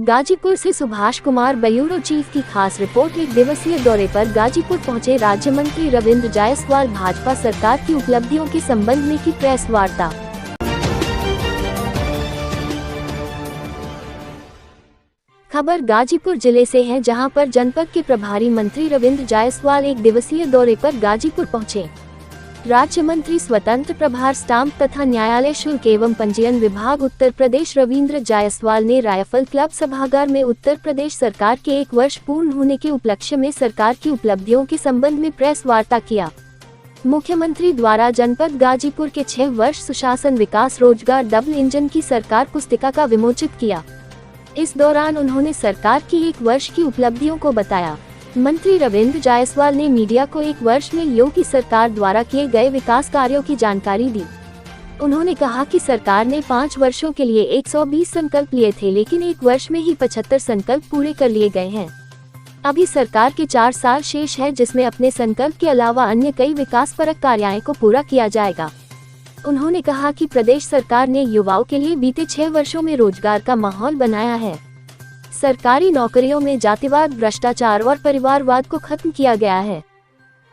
गाजीपुर से Subhash Kumar bureau chief की खास रिपोर्ट। एक दिवसीय दौरे पर गाजीपुर पहुंचे राज्य मंत्री रविंद्र जायसवाल। भाजपा सरकार की उपलब्धियों के संबंध में की प्रेस वार्ता। खबर गाजीपुर जिले से है, जहां पर जनपद के प्रभारी मंत्री रविंद्र जायसवाल एक दिवसीय दौरे पर गाजीपुर पहुंचे। राज्य मंत्री स्वतंत्र प्रभार स्टाम्प तथा न्यायालय शुल्क एवं पंजीयन विभाग उत्तर प्रदेश रविंद्र जायसवाल ने रायफल क्लब सभागार में उत्तर प्रदेश सरकार के 1 वर्ष पूर्ण होने के उपलक्ष्य में सरकार की उपलब्धियों के संबंध में प्रेस वार्ता किया। मुख्यमंत्री द्वारा जनपद गाजीपुर के 6 वर्ष सुशासन विकास रोजगार डबल इंजन की सरकार पुस्तिका का विमोचित किया। इस दौरान उन्होंने सरकार की 1 वर्ष की उपलब्धियों को बताया। मंत्री रविंद्र जायसवाल ने मीडिया को 1 वर्ष में योगी सरकार द्वारा किए गए विकास कार्यों की जानकारी दी। उन्होंने कहा कि सरकार ने 5 वर्षों के लिए 120 संकल्प लिए थे, लेकिन 1 वर्ष में ही 75 संकल्प पूरे कर लिए गए हैं। अभी सरकार के 4 साल शेष है, जिसमें अपने संकल्प के अलावा अन्य कई विकासपरक कार्यों को पूरा किया जाएगा। उन्होंने कहा कि प्रदेश सरकार ने युवाओं के लिए बीते 6 वर्षों में रोजगार का माहौल बनाया है। सरकारी नौकरियों में जातिवाद, भ्रष्टाचार और परिवारवाद को खत्म किया गया है।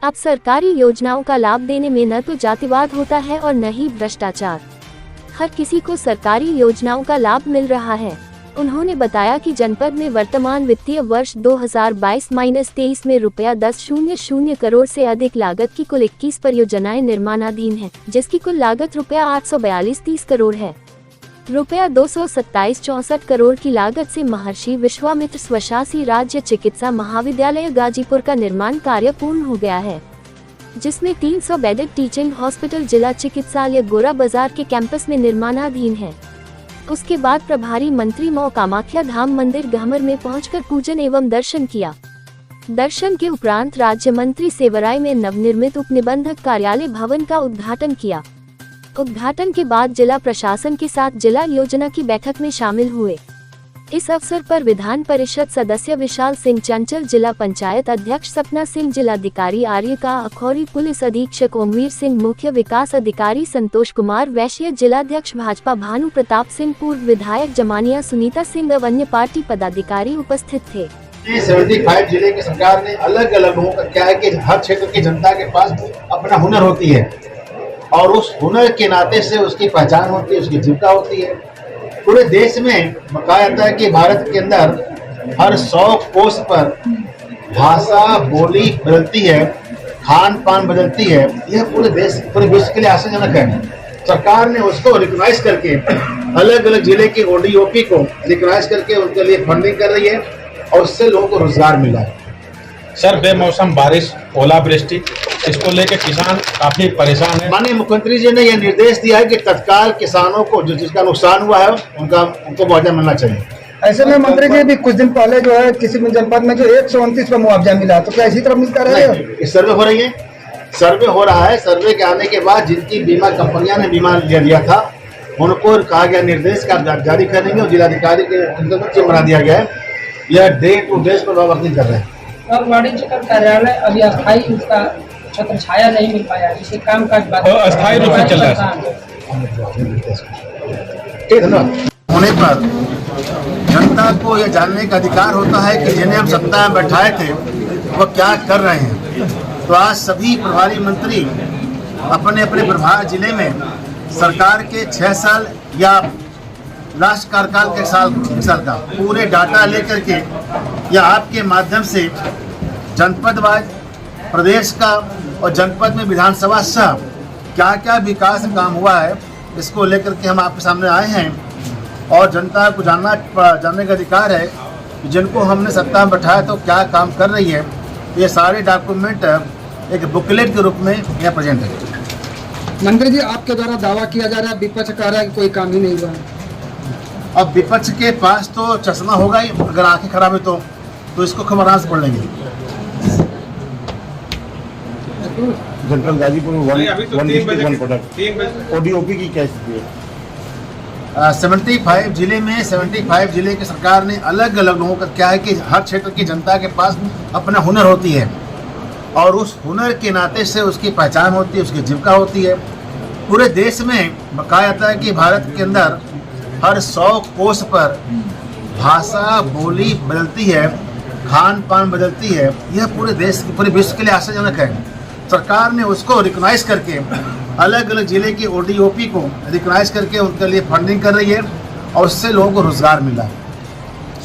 अब सरकारी योजनाओं का लाभ देने में न तो जातिवाद होता है और न ही भ्रष्टाचार। हर किसी को सरकारी योजनाओं का लाभ मिल रहा है। उन्होंने बताया कि जनपद में वर्तमान वित्तीय वर्ष 2022-23 में ₹10,00 करोड़ से अधिक लागत की कुल 21 परियोजनाएं निर्माणाधीन हैं, जिसकी कुल लागत ₹842.30 करोड़ है। ₹227.64 करोड़ की लागत से महर्षि विश्वामित्र स्वशासी राज्य चिकित्सा महाविद्यालय गाजीपुर का निर्माण कार्य पूर्ण हो गया है, जिसमें 300 बेडेड टीचिंग हॉस्पिटल जिला चिकित्सालय गोरा बाजार के कैंपस में निर्माणाधीन है। उसके बाद प्रभारी मंत्री मौ कामाख्या धाम मंदिर गहमर में पहुंचकर पूजन एवं दर्शन किया। दर्शन के उपरांत राज्य मंत्री सेवराय में नवनिर्मित उपनिबंधक कार्यालय भवन का उद्घाटन किया। उद्घाटन के बाद जिला प्रशासन के साथ जिला योजना की बैठक में शामिल हुए। इस अवसर पर विधान परिषद सदस्य विशाल सिंह चंचल, जिला पंचायत अध्यक्ष सपना सिंह, जिलाधिकारी आर्यका अखौरी, पुलिस अधीक्षक ओमवीर सिंह, मुख्य विकास अधिकारी संतोष कुमार वैश्य, जिलाध्यक्ष भाजपा भानु प्रताप सिंह, पूर्व विधायक जमानिया सुनीता सिंह और अन्य पार्टी पदाधिकारी उपस्थित थे। 75 जिले की सरकार ने अलग अलग लोगों का क्या है कि हर क्षेत्र की जनता के पास अपना हुनर होती है और उस हुनर के नाते से उसकी पहचान होती है, उसकी जीविका होती है। पूरे देश में कहा जाता है कि भारत के अंदर हर 100 कोस पर भाषा बोली बदलती है, खान पान बदलती है। यह पूरे विश्व के लिए आश्चर्यजनक है। सरकार ने उसको रिकॉग्नाइज करके अलग अलग जिले के ओडीओपी को रिकॉग्नाइज करके उनके लिए फंडिंग कर रही है और उससे लोगों को रोजगार मिला है। सर, बेमौसम बारिश, ओलावृष्टि, इसको लेकर किसान काफी परेशान है। माननीय मुख्यमंत्री जी ने यह निर्देश दिया है कि तत्काल किसानों को जिसका नुकसान हुआ है उनको मुआवजा मिलना चाहिए। ऐसे में मंत्री जी भी कुछ दिन पहले जो है किसी जनपद में जो 129 का मुआवजा मिला, तो क्या इसी तरह मिलता रहेगा? सर्वे हो रही है, सर्वे हो रहा है। सर्वे के आने के बाद जिनकी बीमा कंपनियां ने बीमा लिया था उनको कहा गया निर्देश का जारी करेंगे और जिलाधिकारी के बना दिया गया है। यह डे टू डे पर वर्किंग कर रहे हैं। और वाणिज्य कर कार्यालय अभी अस्थायी उसका छत्र छाया नहीं मिल पाया, जिससे काम काज अस्थायी रूप से चल रहा है। होने पर जनता को यह जानने का अधिकार होता है कि जिन्हें हम सत्ता में बैठाए थे वो क्या कर रहे हैं। तो आज सभी प्रभारी मंत्री अपने अपने प्रभार जिले में सरकार के 6 साल या लास्ट कार्यकाल के साल का पूरे डाटा लेकर के या आपके माध्यम से जनपदवार प्रदेश का और जनपद में विधानसभा सह क्या क्या विकास काम हुआ है, इसको लेकर के हम आपके सामने आए हैं। और जनता को जानने का अधिकार है कि जिनको हमने सत्ता में बैठाया तो क्या काम कर रही है। ये सारे डॉक्यूमेंट एक बुकलेट के रूप में यहाँ प्रेजेंट है। मंत्री जी, आपके द्वारा दावा किया जा रहा है, विपक्ष कह रहा है कि कोई काम ही नहीं हुआ है। अब विपक्ष के पास तो चश्मा होगा ही, अगर आंखें खराब है तो इसको खबरान से पढ़ लेंगे। जनरल गाजीपुर में 1 प्रोडक्ट ओडीओपी की क्या स्थिति है? 75 जिले में 75 जिले की सरकार ने अलग अलग लोगों का क्या है कि हर क्षेत्र की जनता के पास अपना हुनर होती है और उस हुनर के नाते से उसकी पहचान होती है, उसकी जीविका होती है। पूरे देश में कहा जाता है कि भारत के अंदर हर 100 कोस पर भाषा बोली बदलती है, खान पान बदलती है, यह पूरे देश पूरे विश्व के लिए आश्चर्यजनक है। सरकार ने उसको रिकॉग्नाइज करके अलग अलग जिले के ODOP को रिकॉग्नाइज करके उनके लिए फंडिंग कर रही है और उससे लोगों को रोजगार मिला है।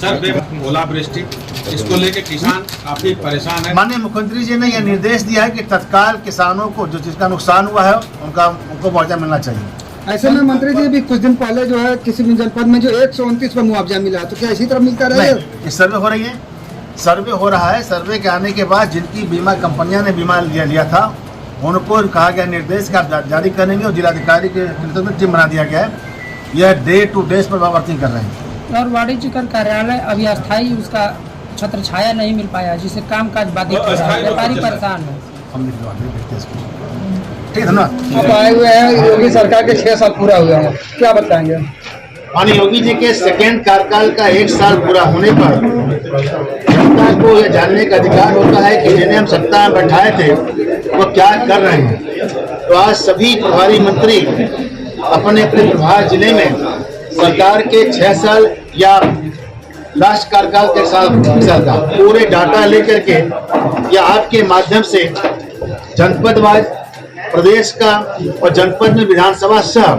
सर ओलावृष्टि इसको लेके किसान काफी परेशान है। माननीय मुख्यमंत्री जी ने यह निर्देश दिया है कि तत्काल किसानों को जो जिसका नुकसान हुआ है उनको मुआवजा मिलना चाहिए। ऐसे में मंत्री जी भी कुछ दिन पहले जो है किसी भी जनपद में जो 129 पर मुआवजा मिला, तो क्या इसी तरह मिलता रहेगा? ये सर्वे हो रही है, सर्वे हो रहा है। सर्वे के आने के बाद जिनकी बीमा कंपनियां ने बीमा लिया था उनको कहा गया निर्देश कि आप जारी करेंगे और जिलाधिकारी के नेतृत्व में टीम बना दिया गया है। यह डे टू डे पर वर्किंग कर रहे हैं। और वाणिज्य कर कार्यालय अभी अस्थायी उसका छत्र छाया नहीं मिल पाया, जिससे कामकाज बाधित हो रहा है, व्यापारी परेशान है। हम देखते हैं इसको। ठीक है, धन्यवाद। अब आए हुए हैं योगी सरकार के 6 साल पूरा हुआ है, क्या बताएंगे? माननीय योगी जी के सेकेंड कार्यकाल का 1 साल पूरा होने पर जनता को यह जानने का अधिकार होता है कि जिन्हें हम सत्ता में बैठाए थे वो क्या कर रहे हैं। तो आज सभी प्रभारी मंत्री अपने अपने प्रभार जिले में सरकार के 6 साल या लास्ट कार्यकाल के साल का पूरे डाटा लेकर के या आपके माध्यम से जनपदवार प्रदेश का और जनपद में विधानसभा सह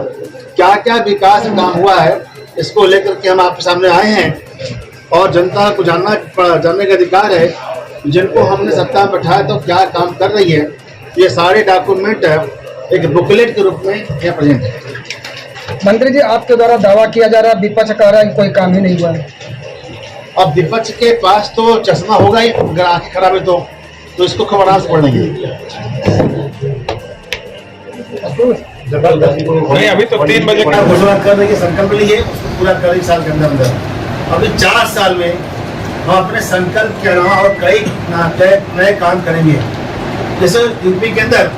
क्या क्या विकास काम हुआ है इसको लेकर के हम आपके सामने आए हैं। और जनता को जानने का अधिकार है जिनको हमने सत्ता में बैठाया तो क्या काम कर रही है। ये सारे डॉक्यूमेंट एक बुकलेट के रूप में यहाँ प्रेजेंट है। मंत्री जी, आपके द्वारा दावा किया जा रहा है, विपक्ष कह रहा है कि कोई काम ही नहीं हुआ है। अब विपक्ष के पास तो चश्मा होगा ही, अगर आंखें खराब है तो इसको खबरान से पढ़ेंगे। नहीं, अभी तो 3 बजे का घोषणा कर रही है, संकल्प लिए उसको पूरा कर 1 साल के अंदर अंदर। अभी 4 साल में हम अपने संकल्प के अलावा और कई नए काम करेंगे। जैसे यूपी के अंदर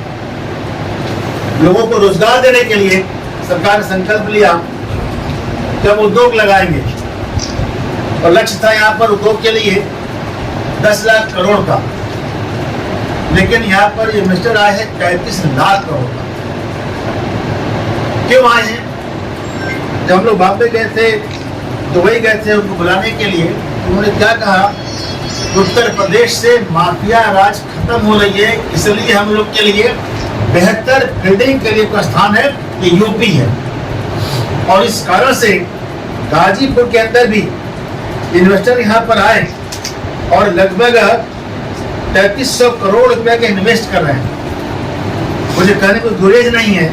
लोगों को रोजगार देने के लिए सरकार ने संकल्प लिया कि हम उद्योग लगाएंगे और लक्ष्य था यहाँ पर उद्योग के लिए 10 लाख करोड़ का, लेकिन यहाँ पर इन्वेस्टर आए हैं 35 लाख करोड़ का। क्यों आए हैं? जब हम लोग बॉम्बे गए थे, दुबई गए थे उनको बुलाने के लिए, उन्होंने क्या कहा, उत्तर प्रदेश से माफिया राज खत्म हो रही है, इसलिए हम लोग के लिए बेहतर फील्डिंग के लिए स्थान है ये यूपी है। और इस कारण से गाजीपुर के अंदर भी इन्वेस्टर यहाँ पर आए और लगभग 3300 करोड़ रुपए के इन्वेस्ट कर रहे हैं। मुझे कहने को गुरेज नहीं है,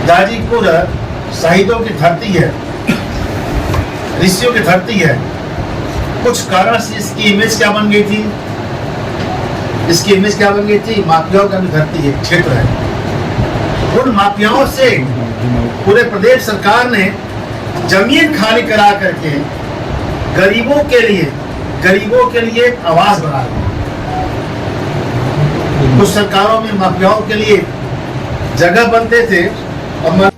गाजीपुर शहीदों की धरती है, ऋषियों की धरती है। कुछ कारण से इसकी इमेज क्या बन गई थी? इसकी इमेज क्या बन गई थी? माफियाओं का भी धरती है, क्षेत्र है। उन माफियाओं से पूरे प्रदेश सरकार ने जमीन खाली करा करके गरीबों के लिए आवास बना दिया। कुछ सरकारों में माफियाओं के लिए जगह बनते थे और